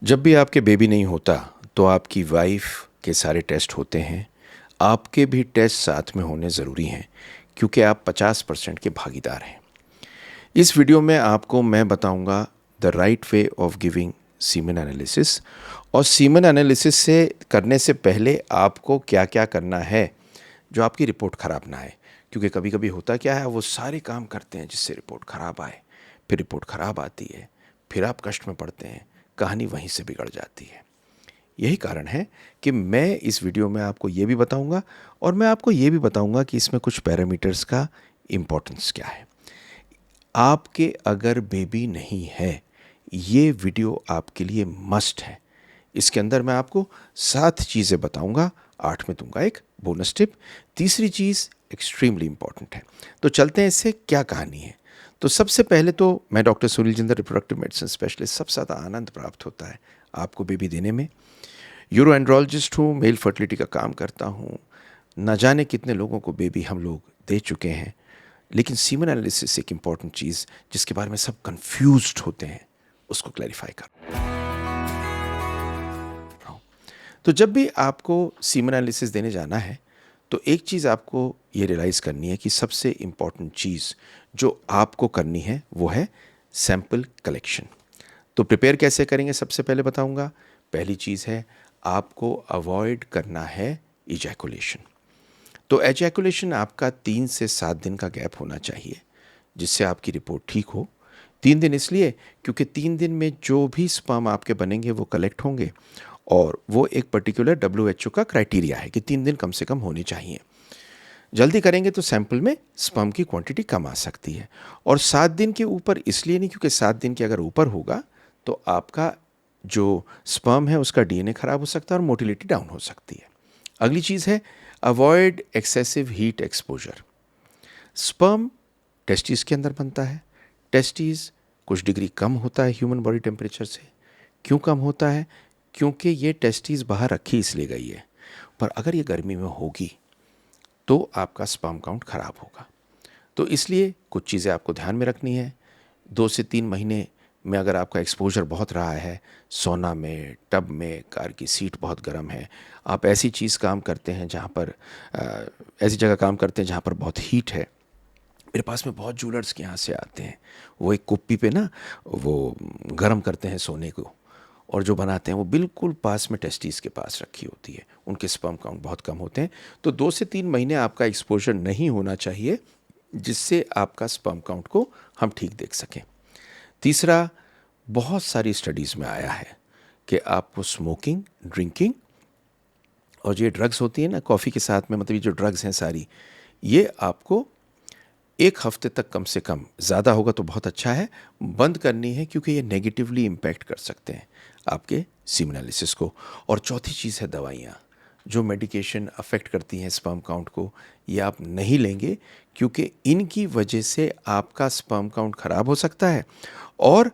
जब भी आपके बेबी नहीं होता तो आपकी वाइफ के सारे टेस्ट होते हैं। आपके भी टेस्ट साथ में होने ज़रूरी हैं क्योंकि आप 50% के भागीदार हैं। इस वीडियो में आपको मैं बताऊंगा the right way of giving semen analysis, और सीमेन एनालिसिस से करने से पहले आपको क्या क्या करना है जो आपकी रिपोर्ट ख़राब ना आए। क्योंकि कभी कभी होता क्या है, वो सारे काम करते हैं जिससे रिपोर्ट ख़राब आए, फिर रिपोर्ट ख़राब आती है, फिर आप कष्ट में पड़ते हैं, कहानी वहीं से बिगड़ जाती है। यही कारण है कि मैं इस वीडियो में आपको ये भी बताऊंगा, और मैं आपको ये भी बताऊंगा कि इसमें कुछ पैरामीटर्स का इम्पोर्टेंस क्या है। आपके अगर बेबी नहीं है, ये वीडियो आपके लिए मस्ट है। इसके अंदर मैं आपको 7 चीज़ें बताऊंगा, 8 में दूंगा एक बोनस टिप। तीसरी चीज़ एक्सट्रीमली इंपॉर्टेंट है। तो चलते हैं, इससे क्या कहानी है। तो सबसे पहले तो मैं doctor Sunil Jindal, reproductive medicine specialist. सबसे ज़्यादा आनंद प्राप्त होता है आपको बेबी देने में। यूरो एंड्रोलॉजिस्ट हूँ, मेल फर्टिलिटी का काम करता हूँ। न जाने कितने लोगों को बेबी हम लोग दे चुके हैं। लेकिन सीमन एनालिसिस एक इम्पॉर्टेंट चीज़ जिसके बारे में सब कंफ्यूज्ड होते हैं, उसको क्लैरिफाई कर रहा हूँ। तो जब भी आपको सीमन एनालिसिस देने जाना है तो एक चीज़ आपको ये रियलाइज़ करनी है कि सबसे इम्पॉर्टेंट चीज़ जो आपको करनी है वो है सैंपल कलेक्शन। तो प्रिपेयर कैसे करेंगे सबसे पहले बताऊंगा। पहली चीज़ है, आपको अवॉइड करना है इजैकुलेशन। तो एजैकुलेशन आपका 3 से 7 दिन का गैप होना चाहिए जिससे आपकी रिपोर्ट ठीक हो। 3 दिन इसलिए क्योंकि 3 दिन में जो भी स्पर्म आपके बनेंगे वो कलेक्ट होंगे, और वो एक पर्टिकुलर WHO का क्राइटेरिया है कि 3 दिन कम से कम होने चाहिए। जल्दी करेंगे तो सैंपल में स्पर्म की क्वांटिटी कम आ सकती है। और 7 दिन के ऊपर इसलिए नहीं क्योंकि 7 दिन के अगर ऊपर होगा तो आपका जो स्पर्म है उसका DNA खराब हो सकता है और मोटिलिटी डाउन हो सकती है। अगली चीज़ है, avoid excessive heat exposure. Sperm testis के अंदर बनता है। टेस्टिस कुछ डिग्री कम होता है ह्यूमन बॉडी टेम्परेचर से। क्यों कम होता है? क्योंकि ये टेस्टिस बाहर रखी इसलिए गई है, पर अगर ये गर्मी में होगी तो आपका स्पर्म काउंट खराब होगा। तो इसलिए कुछ चीज़ें आपको ध्यान में रखनी है। 2 से 3 महीने में अगर आपका एक्सपोजर बहुत रहा है, सोना में, टब में, कार की सीट बहुत गर्म है, आप ऐसी चीज़ काम करते हैं जहाँ पर ऐसी जगह काम करते हैं जहाँ पर बहुत हीट है। मेरे पास में बहुत जूलर्स के यहाँ से आते हैं, वो एक कुप्पी पे ना वो गर्म करते हैं सोने को, और जो बनाते हैं वो बिल्कुल पास में टेस्टिस के पास रखी होती है। उनके स्पर्म काउंट बहुत कम होते हैं। तो 2 से 3 महीने आपका एक्सपोजर नहीं होना चाहिए जिससे आपका स्पर्म काउंट को हम ठीक देख सकें। तीसरा, बहुत सारी स्टडीज़ में आया है कि आपको स्मोकिंग, ड्रिंकिंग और ये ड्रग्स होती है ना कॉफ़ी के साथ में, मतलब ये जो ड्रग्स हैं सारी, ये आपको 1 हफ्ते तक कम से कम, ज़्यादा होगा तो बहुत अच्छा है, बंद करनी है क्योंकि ये नेगेटिवली इम्पैक्ट कर सकते हैं आपके सीमन एनालिसिस को। और चौथी चीज़ है दवाइयाँ। जो मेडिकेशन अफेक्ट करती हैं स्पर्म काउंट को, ये आप नहीं लेंगे क्योंकि इनकी वजह से आपका स्पर्म काउंट ख़राब हो सकता है, और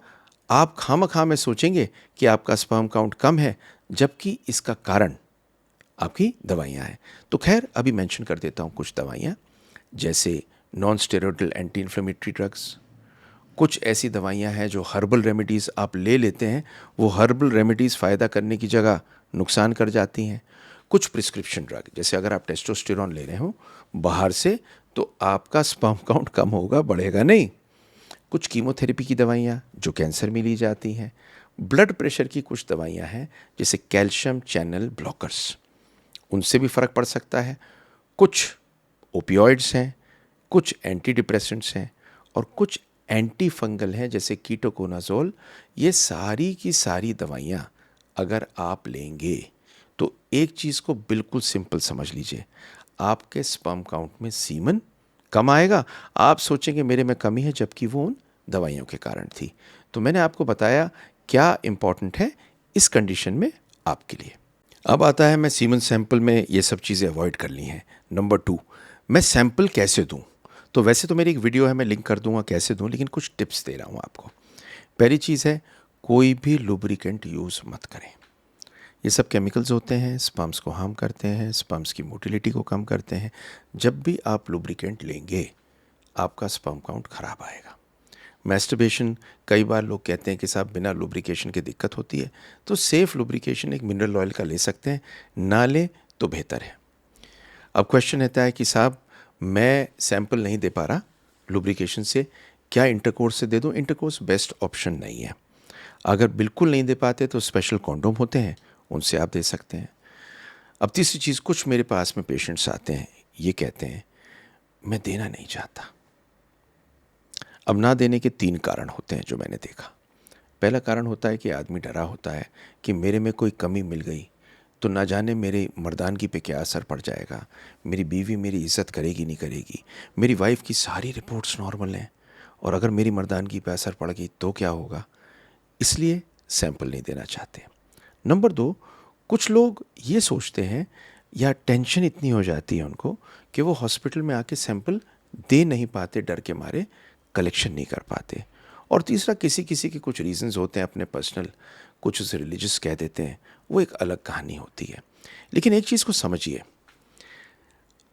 आप खामखा में सोचेंगे कि आपका स्पर्म काउंट कम है जबकि इसका कारण आपकी दवाइयाँ हैं। तो खैर अभी मेंशन कर देता हूँ कुछ दवाइयाँ, जैसे non steroidal anti inflammatory drugs. कुछ ऐसी दवाइयाँ हैं जो हर्बल रेमेडीज़ आप ले लेते हैं, वो हर्बल रेमेडीज़ फ़ायदा करने की जगह नुकसान कर जाती हैं। कुछ प्रिस्क्रिप्शन ड्रग, जैसे अगर आप टेस्टोस्टेरोन ले रहे हो बाहर से तो आपका स्पर्म काउंट कम होगा, बढ़ेगा नहीं। कुछ कीमोथेरेपी की दवाइयाँ जो कैंसर में ली जाती हैं। ब्लड प्रेशर की कुछ दवाइयाँ हैं जैसे कैल्शियम चैनल ब्लॉकर्स, उनसे भी फ़र्क पड़ सकता है। कुछ ओपियोइड्स हैं, कुछ एंटी डिप्रेसेंट्स हैं, और कुछ एंटी फंगल हैं जैसे कीटोकोनाजोल। ये सारी की सारी दवाइयाँ अगर आप लेंगे तो एक चीज़ को बिल्कुल सिंपल समझ लीजिए, आपके स्पर्म काउंट में सीमन कम आएगा। आप सोचेंगे मेरे में कमी है, जबकि वो उन दवाइयों के कारण थी। तो मैंने आपको बताया क्या इम्पॉर्टेंट है इस कंडीशन में आपके लिए। अब आता है, मैं सीमन सैंपल में ये सब चीज़ें अवॉइड कर ली हैं। नंबर 2, मैं सैंपल कैसे दूं? तो वैसे तो मेरी एक वीडियो है, मैं लिंक कर दूंगा कैसे दूं, लेकिन कुछ टिप्स दे रहा हूं आपको। पहली चीज़ है, कोई भी लुब्रिकेंट यूज़ मत करें। ये सब केमिकल्स होते हैं, स्पर्म्स को हार्म करते हैं, स्पर्म्स की मोटिलिटी को कम करते हैं। जब भी आप लुब्रिकेंट लेंगे आपका स्पर्म काउंट खराब आएगा। मैस्टरबेशन, कई बार लोग कहते हैं कि साहब बिना लुब्रिकेशन के दिक्कत होती है, तो सेफ़ लुब्रिकेशन एक मिनरल ऑयल का ले सकते हैं, ना लें तो बेहतर है। अब क्वेश्चन रहता है कि साहब मैं सैंपल नहीं दे पा रहा लुब्रिकेशन से, क्या इंटरकोर्स से दे दूं? इंटरकोर्स बेस्ट ऑप्शन नहीं है। अगर बिल्कुल नहीं दे पाते तो स्पेशल कॉन्डोम होते हैं, उनसे आप दे सकते हैं। अब तीसरी चीज़, कुछ मेरे पास में पेशेंट्स आते हैं, ये कहते हैं मैं देना नहीं चाहता। अब ना देने के 3 कारण होते हैं जो मैंने देखा। पहला कारण होता है कि आदमी डरा होता है कि मेरे में कोई कमी मिल गई तो ना जाने मेरे मर्दानगी पे क्या असर पड़ जाएगा, मेरी बीवी मेरी इज़्ज़त करेगी नहीं करेगी, मेरी वाइफ की सारी रिपोर्ट्स नॉर्मल हैं और अगर मेरी मर्दानगी पे असर पड़ गई तो क्या होगा, इसलिए सैंपल नहीं देना चाहते। नंबर 2, कुछ लोग ये सोचते हैं या टेंशन इतनी हो जाती है उनको कि वो हॉस्पिटल में आके सैंपल दे नहीं पाते, डर के मारे कलेक्शन नहीं कर पाते। और तीसरा, किसी किसी के कुछ रीजंस होते हैं अपने पर्सनल, कुछ उसे रिलीजियस कह देते हैं, वो एक अलग कहानी होती है। लेकिन एक चीज़ को समझिए,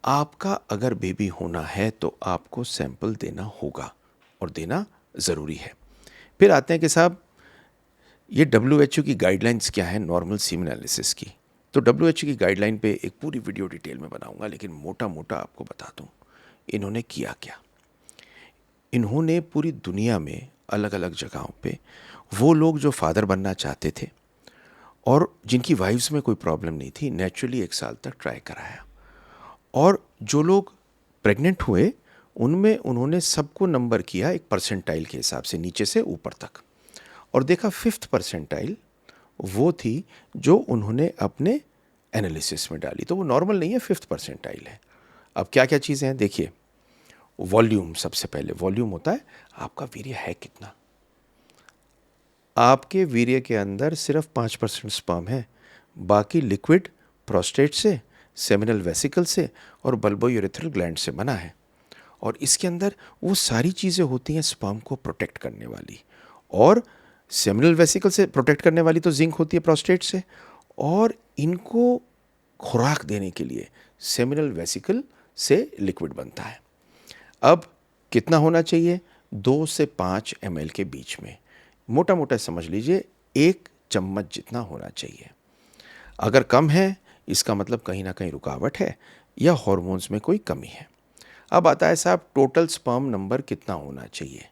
आपका अगर बेबी होना है तो आपको सैंपल देना होगा और देना ज़रूरी है। फिर आते हैं कि साहब ये WHO की गाइडलाइंस क्या है नॉर्मल सीमेन एनालिसिस की। तो WHO की गाइडलाइन पे एक पूरी वीडियो डिटेल में बनाऊंगा, लेकिन मोटा मोटा आपको बता दूं इन्होंने किया क्या। इन्होंने पूरी दुनिया में अलग अलग जगहों पे वो लोग जो फादर बनना चाहते थे और जिनकी वाइफ्स में कोई प्रॉब्लम नहीं थी, नेचुरली 1 साल तक ट्राई कराया। और जो लोग प्रेग्नेंट हुए उनमें उन्होंने सबको नंबर किया एक परसेंटाइल के हिसाब से, नीचे से ऊपर तक, और देखा 5th परसेंटाइल वो थी जो उन्होंने अपने एनालिसिस में डाली। तो वो नॉर्मल नहीं है, 5th परसेंटाइल है। अब क्या क्या चीज़ें हैं देखिए। वॉल्यूम, सबसे पहले वॉल्यूम होता है आपका वीर्य है कितना। आपके वीर्य के अंदर सिर्फ 5% स्पर्म है, बाकी लिक्विड प्रोस्टेट से, सेमिनल वेसिकल से और बल्बोयूरेथ्रल ग्लैंड से बना है। और इसके अंदर वो सारी चीज़ें होती हैं स्पर्म को प्रोटेक्ट करने वाली, और सेमिनल वेसिकल से प्रोटेक्ट करने वाली तो जिंक होती है प्रोस्टेट से, और इनको खुराक देने के लिए सेमिनल वेसिकल से लिक्विड बनता है। अब कितना होना चाहिए? 2 से 5 ml के बीच में, मोटा मोटा समझ लीजिए 1 चम्मच जितना होना चाहिए। अगर कम है इसका मतलब कहीं ना कहीं रुकावट है या हॉर्मोन्स में कोई कमी है। अब आता है साहब टोटल स्पर्म नंबर कितना होना चाहिए।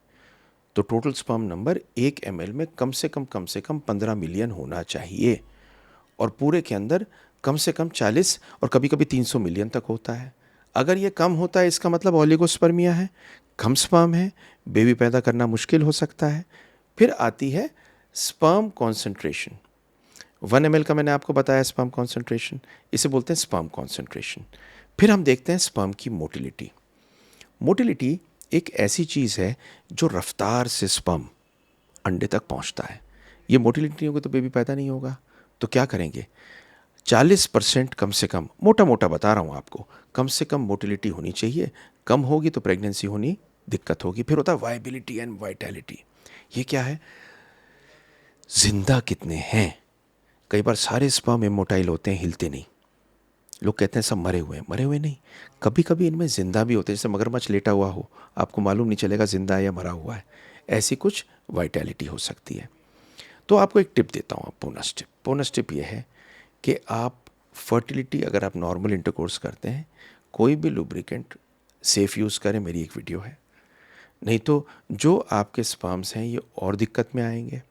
तो टोटल स्पर्म नंबर 1 ml में कम से कम 15 मिलियन होना चाहिए, और पूरे के अंदर कम से कम 40 और कभी कभी 300 मिलियन तक होता है। अगर ये कम होता है इसका मतलब ओलिगोस्पर्मिया है, कम स्पर्म है, बेबी पैदा करना मुश्किल हो सकता है। फिर आती है स्पर्म कॉन्सेंट्रेशन। 1 ml का मैंने आपको बताया स्पर्म कॉन्सेंट्रेशन, इसे बोलते हैं स्पर्म कॉन्सेंट्रेशन। फिर हम देखते हैं स्पर्म की मोटिलिटी। मोटिलिटी एक ऐसी चीज़ है जो रफ्तार से स्पर्म अंडे तक पहुंचता है। ये मोटिलिटी नहीं होगी तो बेबी पैदा नहीं होगा। तो क्या करेंगे? 40% कम से कम, मोटा मोटा बता रहा हूँ आपको, कम से कम मोटिलिटी होनी चाहिए। कम होगी तो प्रेगनेंसी होनी दिक्कत होगी। फिर होता है वाइबिलिटी एंड वाइटैलिटी। ये क्या है? जिंदा कितने हैं। कई बार सारे स्पर्म इमोटाइल होते हैं, हिलते नहीं। लोग कहते हैं सब मरे हुए हैं, मरे हुए नहीं, कभी कभी इनमें जिंदा भी होते हैं। जैसे मगरमच्छ लेटा हुआ हो, आपको मालूम नहीं चलेगा जिंदा है या मरा हुआ है। ऐसी कुछ वाइटैलिटी हो सकती है। तो आपको एक टिप देता हूँ, बोनस टिप। बोनस टिप ये है कि आप फर्टिलिटी, अगर आप नॉर्मल इंटरकोर्स करते हैं, कोई भी लुब्रिकेंट सेफ यूज़ करें। मेरी एक वीडियो है, नहीं तो जो आपके स्पर्म्स हैं ये और दिक्कत में आएंगे।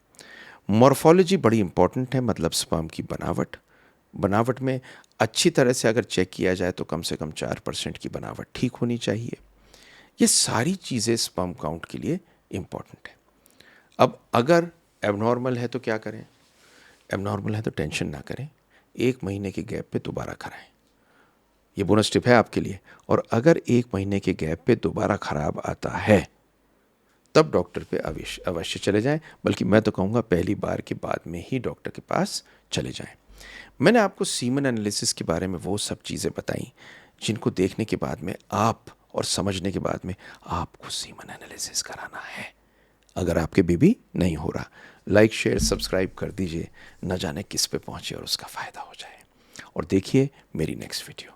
मॉर्फोलॉजी बड़ी इंपॉर्टेंट है, मतलब स्पर्म की बनावट में अच्छी तरह से अगर चेक किया जाए तो कम से कम 4% की बनावट ठीक होनी चाहिए। ये सारी चीज़ें स्पर्म काउंट के लिए इम्पॉर्टेंट है। अब अगर एबनॉर्मल है तो क्या करें? एबनॉर्मल है तो टेंशन ना करें, 1 महीने के गैप पे दोबारा कराएं। ये बोनस टिप है आपके लिए। और अगर 1 महीने के गैप पे दोबारा खराब आता है तब डॉक्टर पे अवश्य चले जाएं। बल्कि मैं तो कहूँगा पहली बार के बाद में ही डॉक्टर के पास चले जाएं। मैंने आपको सीमन एनालिसिस के बारे में वो सब चीज़ें बताई जिनको देखने के बाद में आप और समझने के बाद में आपको सीमन एनालिसिस कराना है अगर आपके बेबी नहीं हो रहा। लाइक शेयर सब्सक्राइब कर दीजिए, न जाने किस पे पहुंचे और उसका फ़ायदा हो जाए। और देखिए मेरी नेक्स्ट वीडियो।